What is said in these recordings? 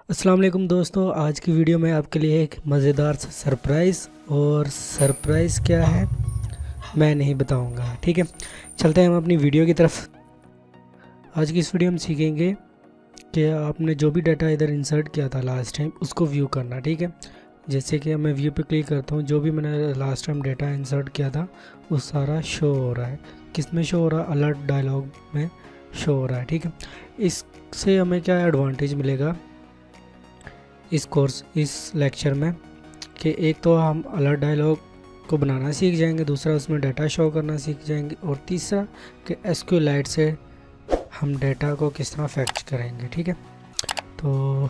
अस्सलाम वालेकुम दोस्तों, आज की वीडियो में आपके लिए एक मज़ेदार सरप्राइज़, और सरप्राइज़ क्या है मैं नहीं बताऊंगा। ठीक है, चलते हैं हम अपनी वीडियो की तरफ। आज की इस वीडियो में सीखेंगे कि आपने जो भी डाटा इधर इंसर्ट किया था लास्ट टाइम उसको व्यू करना। ठीक है, जैसे कि मैं व्यू पे क्लिक करता हूँ, जो भी मैंने लास्ट टाइम डाटा इंसर्ट किया था वो सारा शो हो रहा है। किस में शो हो रहा है? अलर्ट डायलॉग में शो हो रहा है। ठीक है, इससे हमें क्या एडवांटेज मिलेगा इस लेक्चर में कि एक तो हम अलर्ट डायलॉग को बनाना सीख जाएंगे, दूसरा उसमें डाटा शो करना सीख जाएंगे, और तीसरा कि एसक्यूएलाइट से हम डाटा को किस तरह फैक्ट करेंगे। ठीक है, तो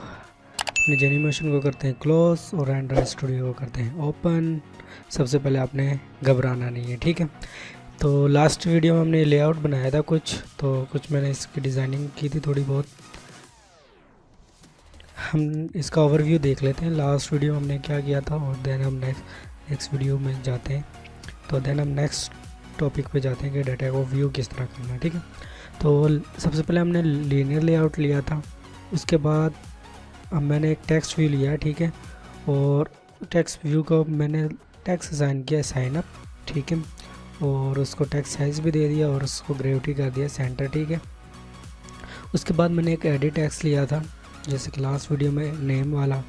अपने जेनीमेशन को करते हैं क्लोज और एंड्रॉइड स्टूडियो को करते हैं ओपन। सबसे पहले आपने घबराना नहीं है। ठीक है, तो लास्ट वीडियो में हमने लेआउट बनाया था कुछ मैंने इसकी डिज़ाइनिंग की थी थोड़ी बहुत। हम इसका ओवरव्यू देख लेते हैं, लास्ट वीडियो हमने क्या किया था, और देन हम नेक्स्ट वीडियो में जाते हैं। तो देन हम नेक्स्ट टॉपिक पे जाते हैं कि डाटा को व्यू किस तरह करना है। ठीक है, तो सबसे पहले हमने लीनियर लेआउट लिया था, उसके बाद अब मैंने एक टेक्स्ट व्यू लिया। ठीक है, और टेक्स्ट व्यू को मैंने टेक्स्ट असाइन किया साइन अप। ठीक है, और उसको टेक्स्ट साइज़ भी दे दिया और उसको ग्रेविटी कर दिया सेंटर। ठीक है, उसके बाद मैंने एक एडिट टेक्स्ट लिया था, जैसे कि लास्ट वीडियो में नेम वाला,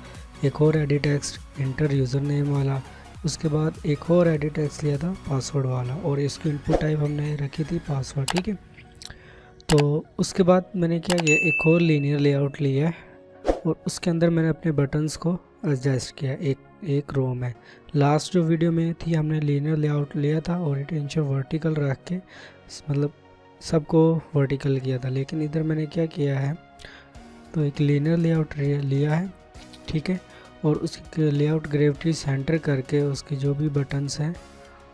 एक और edit text inter user name वाला, उसके बाद एक और एडिट टेक्स्ट लिया था पासवर्ड वाला, और इसकी इनपुट टाइप हमने रखी थी पासवर्ड। ठीक है, तो उसके बाद मैंने क्या किया, एक और लीनियर लेआउट लिया है और उसके अंदर मैंने अपने बटन्स को एडजस्ट किया एक रो में। लास्ट जो वीडियो में थी हमने लीनियर लेआउट लिया था और इंटेंशन वर्टिकल रख के मतलब सबको वर्टिकल किया था, लेकिन इधर मैंने क्या किया है, तो एक लीनियर लेआउट लिया है। ठीक है, और उसकी लेआउट ग्रेविटी सेंटर करके उसके जो भी बटन्स हैं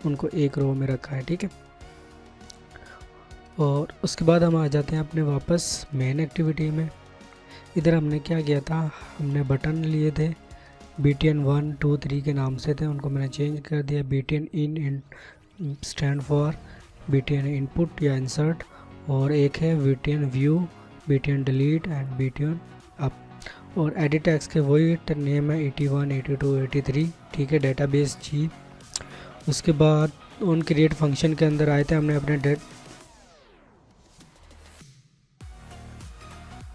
उनको एक रो में रखा है। ठीक है, और उसके बाद हम आ जाते हैं अपने वापस मेन एक्टिविटी में। इधर हमने क्या किया था, हमने बटन लिए थे BTN 1 2 3 के नाम से थे, उनको मैंने चेंज कर दिया। BTN in stand for BTN input या इंसर्ट, और एक है BTN view, BTN delete and BTN up. और एडिट टेक्स्ट के वही नेम है 81 82 83। ठीक है, डेटाबेस जी। उसके बाद ऑन क्रिएट फंक्शन के अंदर आए थे, हमने अपने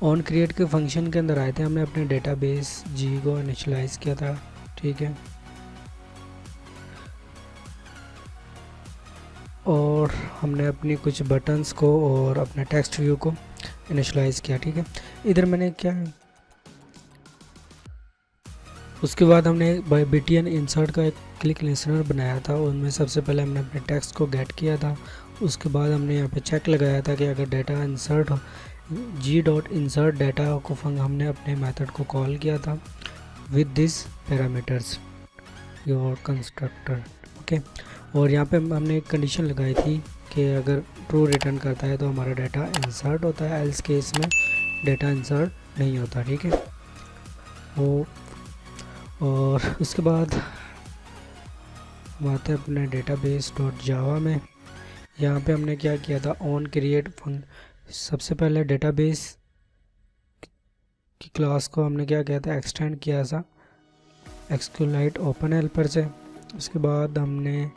ऑन क्रिएट के फंक्शन के अंदर आए थे, हमने अपने डेटाबेस जी को इनिशियलाइज किया था। ठीक है, और हमने अपनी कुछ बटन्स को और अपने टेक्स्ट व्यू को इनिशियलाइज किया। ठीक है, इधर मैंने क्या, उसके बाद हमने BTN इंसर्ट का एक क्लिक लिसनर बनाया था, उनमें सबसे पहले हमने अपने टेक्स्ट को गेट किया था। उसके बाद हमने यहाँ पे चेक लगाया था कि अगर डाटा इंसर्ट हो, G.insert डाटा को हमने अपने मेथड को कॉल किया था with this parameters your constructor. Okay, और यहाँ पे हमने एक कंडीशन लगाई थी कि अगर ट्रू रिटर्न करता है तो हमारा डाटा इंसर्ट होता है, एल्स केस में डाटा इंसर्ट नहीं होता। ठीक है, वो और उसके बाद हम आते हैं अपने database.java में। यहाँ पे हमने क्या किया था, ऑन क्रिएट सबसे पहले डेटाबेस की क्लास को हमने क्या किया था, एक्सटेंड किया था एक्सक्यूलाइट ओपन हेल्पर से। उसके बाद हमने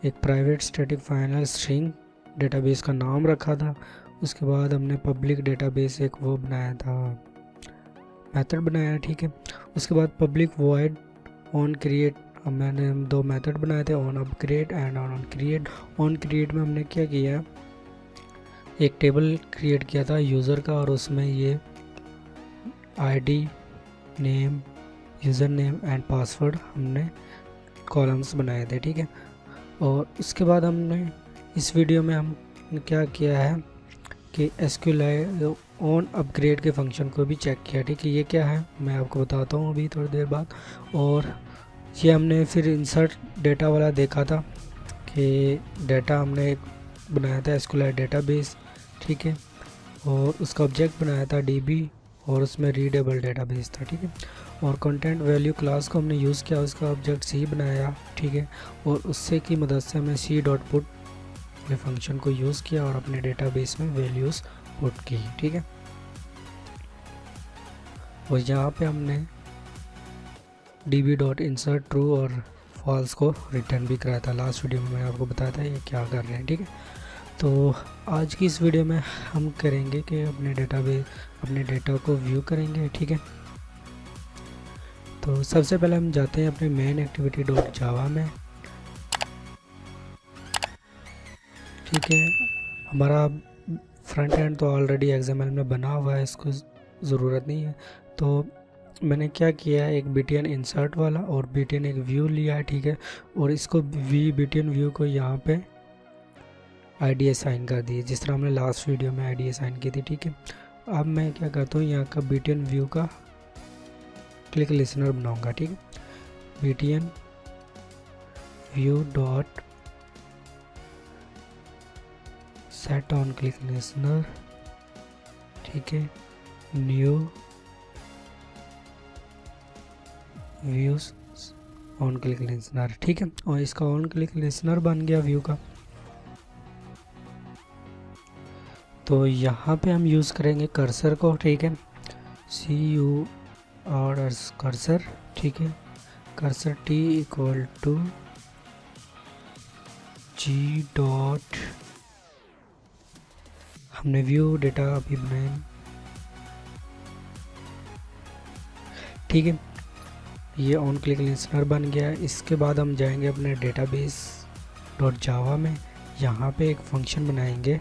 एक private static final string database का नाम रखा था। उसके बाद हमने पब्लिक डेटाबेस एक वो बनाया था, मेथड बनाया। ठीक है, उसके बाद पब्लिक वॉइड ऑन क्रिएट, मैंने दो मेथड बनाए थे, on upgrade and on create. On create में हमने क्या किया, एक टेबल क्रिएट किया था यूज़र का, और उसमें ये ID, name, user name and password हमने कॉलम्स बनाए थे। ठीक है, और उसके बाद हमने इस वीडियो में हम क्या किया है कि SQLite ऑन अपग्रेड के फंक्शन को भी चेक किया। ठीक है, ये क्या है मैं आपको बताता हूँ अभी थोड़ी देर बाद। और ये हमने फिर इंसर्ट डेटा वाला देखा था कि डाटा हमने एक बनाया था SQLite डेटाबेस। ठीक है, और उसका ऑब्जेक्ट बनाया था DB, और उसमें रीडेबल डेटाबेस था। ठीक है, और कंटेंट वैल्यू क्लास को हमने यूज़ किया, उसका ऑब्जेक्ट सी बनाया, ठीक है, और उससे की मदद से हमने सी डॉट पुट ये फंक्शन को यूज़ किया और अपने डेटाबेस में वैल्यूज़ पुट की, ठीक है। और यहाँ पे हमने db.insert ट्रू और फॉल्स को रिटर्न भी कराया था। लास्ट वीडियो में मैंने आपको बताया था ये क्या कर रहे हैं, ठीक है। तो आज की इस वीडियो में हम करेंगे कि अपने डेटा को व्यू करेंगे, ठीक है। तो सबसे पहले हम जाते हैं अपने मेन एक्टिविटी डॉट जावा में, ठीक है। हमारा फ्रंट एंड तो ऑलरेडी XML में बना हुआ है, इसको ज़रूरत नहीं है। तो मैंने क्या किया है, एक btn इंसर्ट वाला और btn एक व्यू लिया है, ठीक है, और इसको btn व्यू को यहाँ पे आईडी असाइन कर दी, जिस तरह हमने लास्ट वीडियो में आईडी असाइन की थी, ठीक है। अब मैं क्या करता हूँ, यहाँ का btn व्यू का क्लिक लिसनर बनाऊंगा, ठीक है। btn view dot set on click listener, ठीक है, new views on click listener, ठीक है। और इसका ऑन क्लिक लिसनर बन गया व्यू का। तो यहाँ पे हम यूज़ करेंगे कर्सर को, ठीक है, CUR कर्सर, ठीक है। Cursor T equal to G dot, हमने व्यू डेटा अभी बनाए, ठीक है। ये ऑन क्लिक लिसनर बन गया। इसके बाद हम जाएंगे अपने डेटाबेस डॉट जावा में, यहाँ पे एक फंक्शन बनाएंगे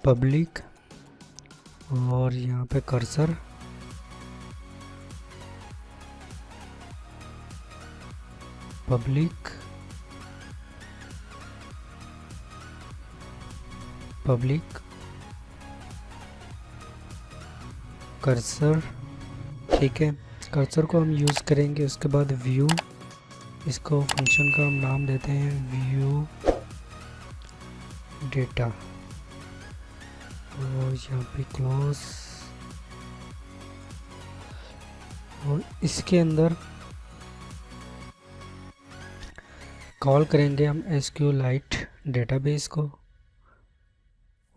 पब्लिक, और यहाँ पे कर्सर, पब्लिक कर्सर, ठीक है। कर्सर को हम यूज़ करेंगे। उसके बाद व्यू, इसको फंक्शन का हम नाम देते हैं व्यू डेटा, और यहाँ पे क्लोज, और इसके अंदर कॉल करेंगे हम SQLite डेटाबेस को,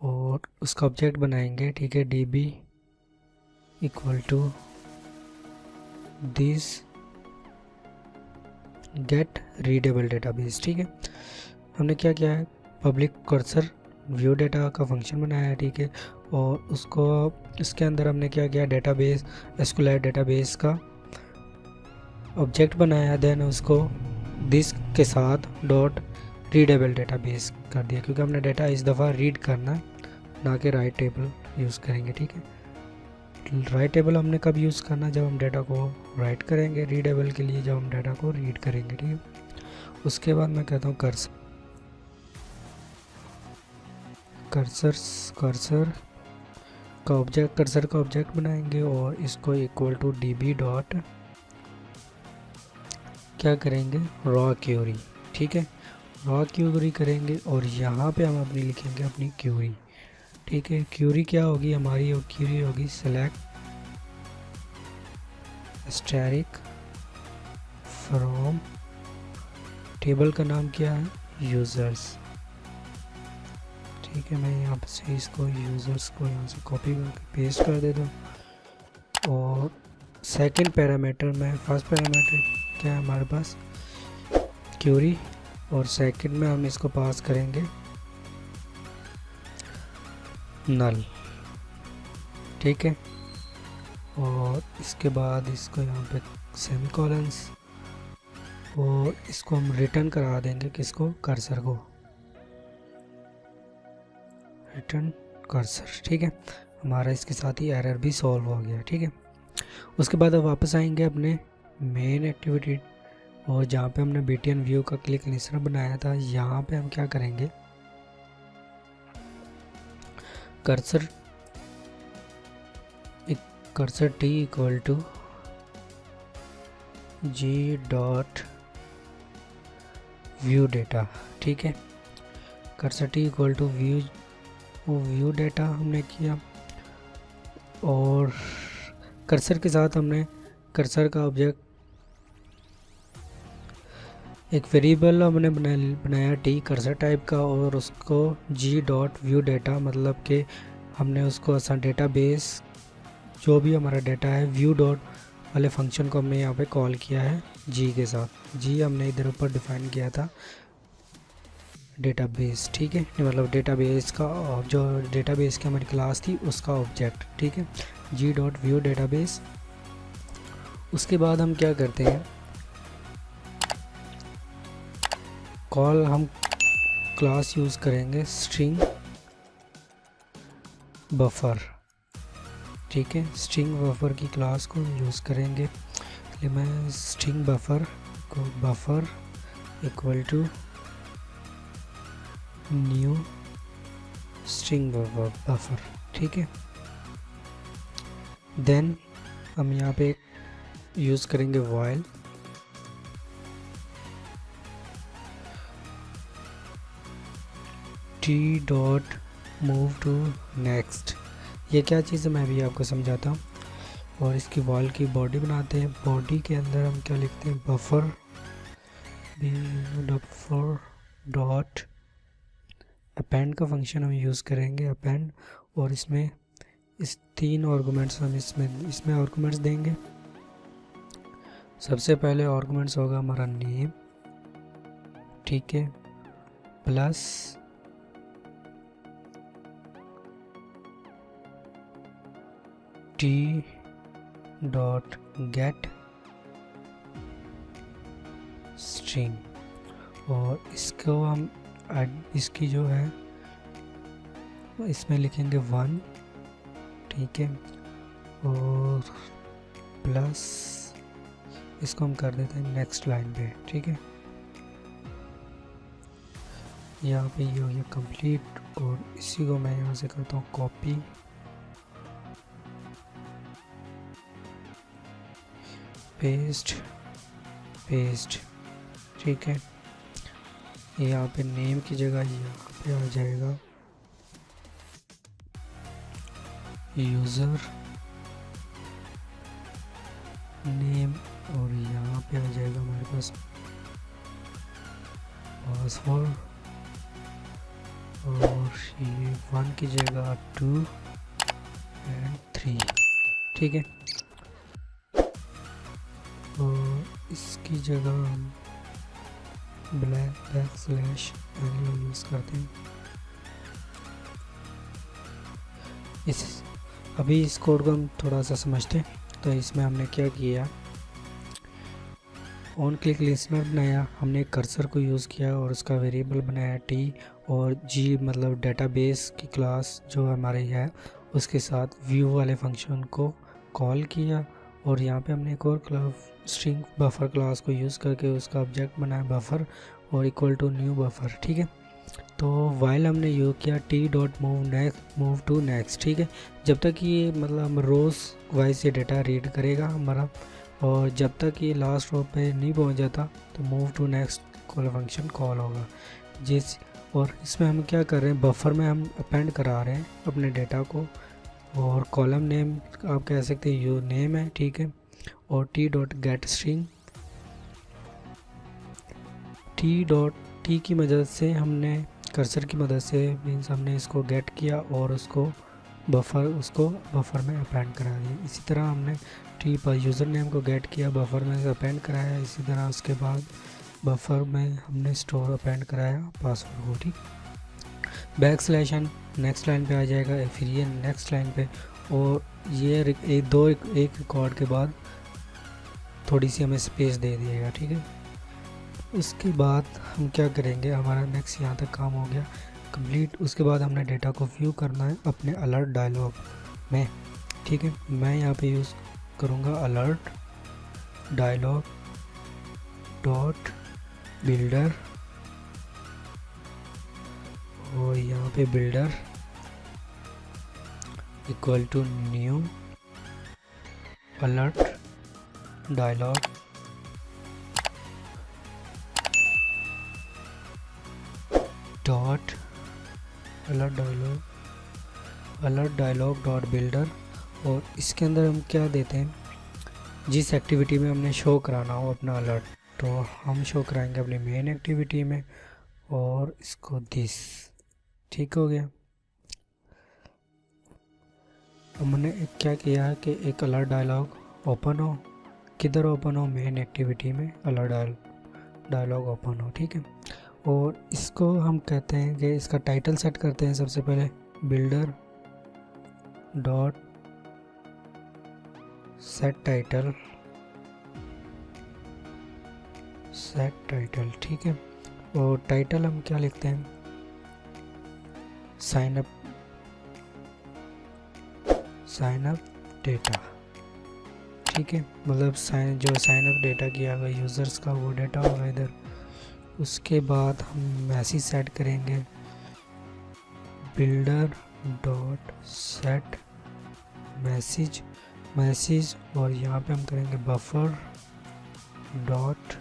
और उसका ऑब्जेक्ट बनाएंगे, ठीक है, db equal to this get readable database, ठीक है। हमने क्या किया है, पब्लिक कर्सर व्यू डेटा का फंक्शन बनाया है, ठीक है, और उसको इसके अंदर हमने क्या किया, डेटाबेस SQLite डेटाबेस का ऑब्जेक्ट बनाया, देन उसको दिस के साथ डॉट रीडेबल डेटाबेस कर दिया, क्योंकि हमने डेटा इस दफ़ा रीड करना है, ना कि राइट टेबल यूज़ करेंगे, ठीक है। राइट टेबल हमने कब यूज़ करना, जब हम डेटा को राइट करेंगे, रीडेबल के लिए जब हम डेटा को रीड करेंगे, ठीक है। उसके बाद मैं कहता हूँ कर्सर का ऑब्जेक्ट बनाएंगे, और इसको इक्वल टू db डॉट क्या करेंगे, रॉ क्यूरी, ठीक है, रॉ क्यूरी करेंगे, और यहाँ पे हम अपनी लिखेंगे अपनी क्यूरी, ठीक है। क्यूरी क्या होगी हमारी, और क्यूरी होगी सेलेक्ट स्टैटिक फ्रॉम, टेबल का नाम क्या है, यूज़र्स, ठीक है। मैं यहाँ से इसको यूज़र्स को यहाँ से कॉपी करके पेस्ट कर देता हूँ। और सेकंड पैरामीटर में, फर्स्ट पैरामीटर क्या है हमारे पास, क्यूरी, और सेकंड में हम इसको पास करेंगे नल, ठीक है। और इसके बाद इसको यहाँ पे सेमीकोलंस, और इसको हम रिटर्न करा देंगे, किसको, कर्सर को, रिटर्न कर्सर, ठीक है। हमारा इसके साथ ही एरर भी सॉल्व हो गया, ठीक है। उसके बाद अब वापस आएंगे अपने मेन एक्टिविटी, और जहाँ पे हमने btn व्यू का क्लिक लिसनर बनाया था, यहाँ पे हम क्या करेंगे, cursor T equal to G dot view data, ठीक है। Cursor T equal to view data हमने किया, और कर्सर के साथ हमने कर्सर का ऑब्जेक्ट एक वेरिएबल हमने बनाया टी कर्सर टाइप का, और उसको जी डॉट व्यू डेटा, मतलब कि हमने उसको असा डेटाबेस जो भी हमारा डेटा है व्यू डॉट वाले फंक्शन को हमने यहाँ पे कॉल किया है जी के साथ। जी हमने इधर ऊपर डिफाइन किया था डेटाबेस, ठीक है, मतलब डेटाबेस का जो डेटाबेस की हमारी क्लास थी उसका ऑब्जेक्ट, ठीक है, जी डॉट व्यू डेटाबेस। उसके बाद हम क्या करते हैं, कॉल हम क्लास यूज़ करेंगे स्ट्रिंग बफर, ठीक है, स्ट्रिंग बफर की क्लास को यूज़ करेंगे। इसलिए मैं स्ट्रिंग बफर को buffer equal to new string buffer, ठीक है। देन हम यहाँ पे यूज़ करेंगे while t dot move to next. ये क्या चीज़ है मैं भी आपको समझाता हूँ। और इसकी वाइल की बॉडी बनाते हैं। बॉडी के अंदर हम क्या लिखते हैं, बफर डॉट अपेंड का फंक्शन हम यूज़ करेंगे अपेंड, और इसमें इस 3 आर्गुमेंट्स हम इसमें आर्गुमेंट्स देंगे। सबसे पहले आर्गुमेंट्स होगा हमारा नेम, ठीक है, plus T dot gate string, और इसको हम इसकी जो है इसमें लिखेंगे 1, ठीक है, और प्लस इसको हम कर देते हैं नेक्स्ट लाइन पे, ठीक है। यहाँ पे ये हो गया कंप्लीट, और इसी को मैं यहाँ से करता हूँ कॉपी, पेस्ट, ठीक है। यहाँ पे नेम की जगह यहाँ पे आ जाएगा यूज़र नेम, और यहाँ पे आ जाएगा हमारे पास पासवर्ड, और ये 1 की जगह 2 और 3, ठीक है। और इसकी जगह हम बैक स्लैश एन यूज़ करते हैं। अभी इस कोड को हम थोड़ा सा समझते हैं। तो इसमें हमने क्या किया, ऑन क्लिक लिस्टनर बनाया, हमने कर्सर को यूज़ किया और उसका वेरिएबल बनाया टी, और जी मतलब डेटाबेस की क्लास जो हमारी है उसके साथ व्यू वाले फंक्शन को कॉल किया, और यहाँ पे हमने एक और स्ट्रिंग बफर क्लास को यूज़ करके उसका ऑब्जेक्ट बनाया बफर, और इक्वल टू न्यू बफर, ठीक है। तो वाइल हमने यूज़ किया t dot move to next, ठीक है। जब तक ये मतलब रोज़ वाइज ये डेटा रीड करेगा हमारा, और जब तक ये लास्ट रो पे नहीं पहुंच जाता तो move to next call function call होगा और इसमें हम क्या कर रहे हैं, बफर में हम अपेंड करा रहे हैं अपने डेटा को, और कॉलम नेम आप कह सकते हैं यू नेम है, ठीक है। और T dot gate string, T की मदद से हमने कर्सर की मदद से मीन्स हमने इसको गेट किया और उसको बफर में अपेंड करा दिया। इसी तरह हमने टी पर यूज़र नेम को गेट किया, बफर में अपेंड कराया, इसी तरह उसके बाद बफर में हमने स्टोर अपेंड कराया पासवर्ड को, ठीक। Backslash n next line पे आ जाएगा, फिर ये नेक्स्ट लाइन पे, और ये एक रिकॉर्ड के बाद थोड़ी सी हमें स्पेस दे दिएगा, ठीक है। उसके बाद हम क्या करेंगे, हमारा नेक्स्ट यहाँ तक काम हो गया कंप्लीट। उसके बाद हमने डेटा को व्यू करना है अपने अलर्ट डायलॉग में, ठीक है। मैं यहाँ पे यूज़ करूँगा अलर्ट डायलॉग डॉट बिल्डर, और यहाँ पे builder equal to new alert dialog dot alert dialog dot builder, और इसके अंदर हम क्या देते हैं, जिस एक्टिविटी में हमने शो कराना हो अपना अलर्ट, तो हम शो कराएंगे अपनी मेन एक्टिविटी में और इसको दिस। ठीक हो गया। हमने क्या किया है कि एक अलर्ट डायलॉग ओपन हो, किधर ओपन हो, मेन एक्टिविटी में अलर्ट डायलॉग ओपन हो। ठीक है, और इसको हम कहते हैं कि इसका टाइटल सेट करते हैं सबसे पहले, बिल्डर डॉट सेट टाइटल, ठीक है। और टाइटल हम क्या लिखते हैं, साइन अप डेटा। ठीक है, मतलब जो साइन अप डेटा किया हुआ यूज़र्स का वो डेटा होगा इधर। उसके बाद हम मैसेज सेट करेंगे, बिल्डर डॉट सेट मैसेज, और यहाँ पे हम करेंगे बफर डॉट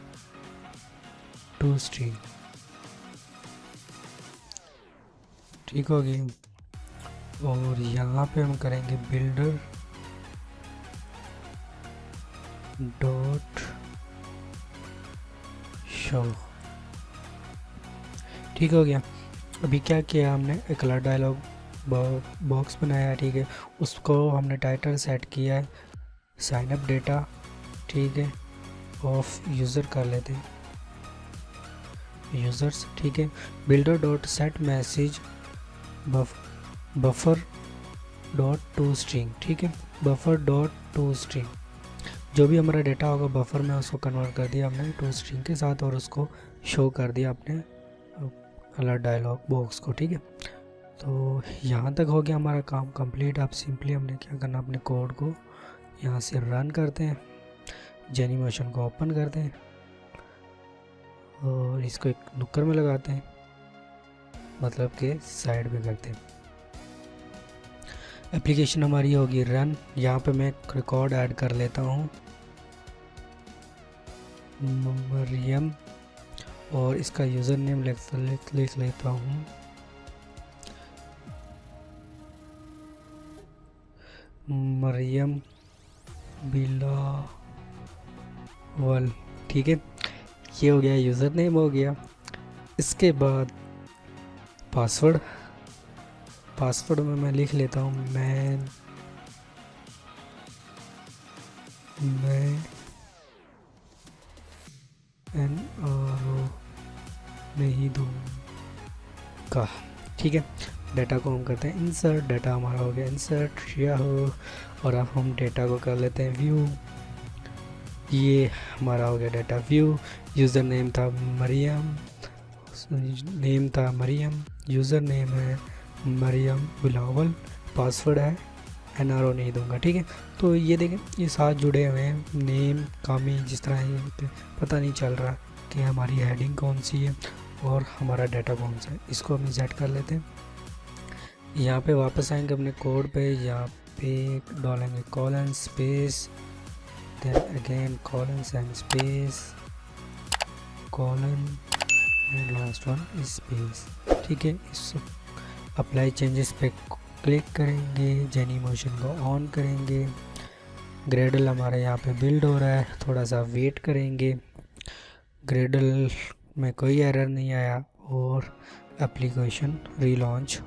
टू स्ट्रिंग। ठीक होगी। और यहाँ पे हम करेंगे बिल्डर डॉट शो। ठीक हो गया। अभी क्या किया हमने, एक अलर्ट डायलॉग बॉक्स बनाया। ठीक है, उसको हमने टाइटल सेट किया है साइन अप डेटा। ठीक है, ऑफ यूज़र कर लेते हैं, यूज़र्स। ठीक है, builder dot set message buffer dot to string. ठीक है, बफर डॉट टू स्ट्रिंग, जो भी हमारा डेटा होगा बफर में उसको कन्वर्ट कर दिया हमने टू स्ट्रिंग के साथ, और उसको शो कर दिया अपने अलर्ट डायलॉग बॉक्स को। ठीक है, तो यहाँ तक हो गया हमारा काम कंप्लीट। अब सिंपली हमने क्या करना, अपने कोड को यहाँ से रन करते हैं, जेनीमोशन को ओपन करते हैं और इसको एक नुक्कर में लगाते हैं, मतलब कि साइड में करते हैं। एप्लीकेशन हमारी होगी रन। यहाँ पे मैं रिकॉर्ड ऐड कर लेता हूँ, मरियम, और इसका यूज़र नेम लिख लेता हूँ मरियम बिलावल। ठीक है, ये हो गया, यूज़र नेम हो गया। इसके बाद पासवर्ड में मैं लिख लेता हूँ मैं NRO नहीं दूँगा। ठीक है, डाटा को हम करते हैं इंसर्ट। डाटा हमारा हो गया इंसर्ट याहू, और अब हम डेटा को कर लेते हैं व्यू। ये हमारा हो गया डाटा व्यू। यूज़र नेम था मरियम, यूज़र नेम है मरियम बिलावल, पासवर्ड है NRO नहीं दूंगा। ठीक है, तो ये देखें ये साथ जुड़े हुए हैं, नेम कामी, जिस तरह ये पता नहीं चल रहा कि हमारी हेडिंग कौन सी है और हमारा डाटा कौन सा है। इसको हम सेट कर लेते हैं। यहाँ पे वापस आएंगे अपने कोड पे, यहाँ पे डालेंगे colon space, then again colon and space, colon and last one space. ठीक है, इस अप्लाई चेंजेस पे क्लिक करेंगे, जेनीमोशन को ऑन करेंगे। ग्रेडल हमारे यहाँ पे बिल्ड हो रहा है, थोड़ा सा वेट करेंगे। ग्रेडल में कोई एरर नहीं आया और एप्लीकेशन रीलॉन्च।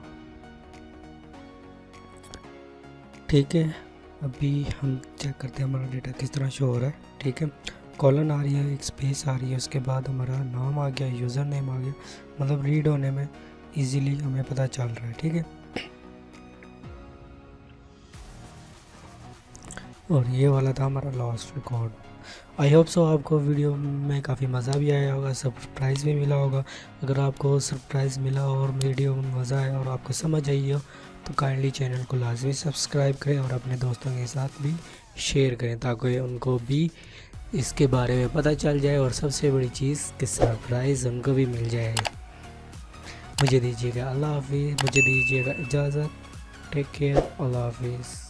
ठीक है, अभी हम चेक करते हैं हमारा डेटा किस तरह शो हो रहा है। ठीक है, कॉलन आ रही है, एक स्पेस आ रही है, उसके बाद हमारा नाम आ गया, यूज़र नेम आ गया, मतलब रीड होने में इजीली हमें पता चल रहा है। ठीक है, और ये वाला था हमारा last record. I hope so आपको वीडियो में काफ़ी मज़ा भी आया होगा, सरप्राइज़ भी मिला होगा। अगर आपको सरप्राइज़ मिला और वीडियो में मज़ा आया और आपको समझ आई हो तो काइंडली चैनल को लाजमी सब्सक्राइब करें और अपने दोस्तों के साथ भी शेयर करें ताकि उनको भी इसके बारे में पता चल जाए, और सबसे बड़ी चीज़ कि सरप्राइज़ उनको भी मिल जाए। मुझे दीजिएगा अल्लाह हाफिज़, मुझे दीजिएगा इजाज़त। टेक केयर, अल्लाह हाफिज़।